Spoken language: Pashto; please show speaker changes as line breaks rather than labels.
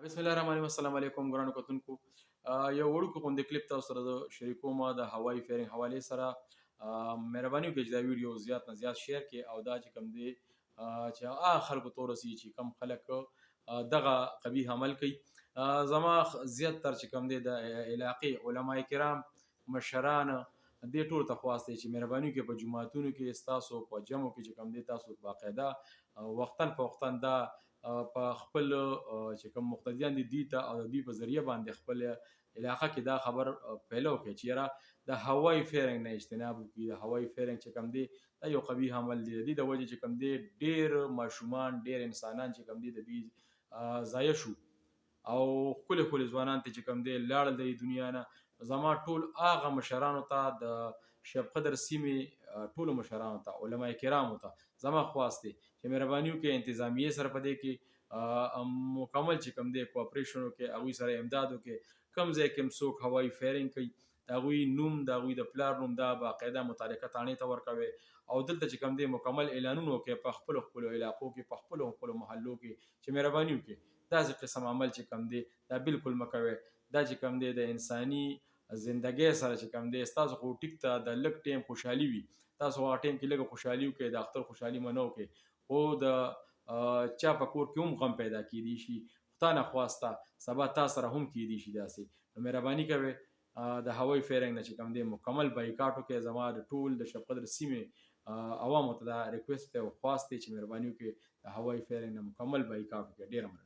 بسم الله الرحمن الرحیم. السلام علیکم ګرانو کتونکو. یو وړوکی غونډې کلیپ تاسو سره د شریکوم د هوایي فیرنګ حوالې سره. مهرباني وکړئ چې دا ویډیو زیات نه زیات شیر کړئ او دا چې کوم دی چې هغه خلکو ته ورسیږي چې کوم خلک دغه قبیح عمل کوي. زما زیات تر چې کوم دی د علاقې علما کرام مشران دې ټولو ته خواست دی چې مهرباني وکړئ په جوماتونو کې ستاسو په جمعو کې چې کوم دی تاسو باقاعده وختاً په وختاً دا په خپل چې کوم مقتدیان دي دوی ته او دوی په ذریعه باندې خپل علاقه کې دا خبر پیلو کړي چې یاره د هوایي فیرنګ نه اجتناب وکړي. د هوایي فیرنګ چې کوم دی دا یو قبیح عمل دی. د دې د وجې چې کوم دی ډېر ماشومان ډېر انسانان چې کوم دی د دوی ضایع شو او ښکلي ښکلي ځوانان ته چې کوم دی لاړل د دنیا نه. زما ټول هغه مشرانو ته د شب قدر سیمې ټولو مشرانو ته علما کرامو ته زما خواست دی چې مهرباني وکړئ انتظامیې سره په دې کې مکمل چې کوم دی کوآپریشن وکړي، هغوی سره امداد وکړي. کوم ځای کې هم څوک هوایي فیرنګ کوي د هغوی نوم د هغوی د پلار نوم دا باقاعده متعلقه تاڼې ته ورکوئ او دلته چې کوم دی مکمل اعلانونه وکړي په خپلو خپلو علاقو کې په خپلو خپلو محلو کې چې مهرباني وکړي داسې قسم عمل چې کوم دی دا بالکل مه کوئ. دا چې کوم دی د انساني زندګۍ سره چې کوم دی ستاسو خو ټیک ته د لږ ټایم خوشحالي وي، تاسو هغه ټایم کې لږه خوشحالي وکړئ، د اختر خوشحالي مه نه وکړئ، خو د چا په کور کې هم غم پیدا کیدی شي. تا نه خواسته سبا تا سره هم کیدی شي داسې. نو مهرباني کوئ د هوایي فیرنګ نه چې کوم دی مکمل بایکاټ وکړئ. زما د ټول د شب قدر سیمې عوامو ته دا ریکویسټ دی او خواست دی چې مهرباني وکړئ د هوایي فیرنګ نه مکمل بایکاټ وکړئ. ډېره مننه.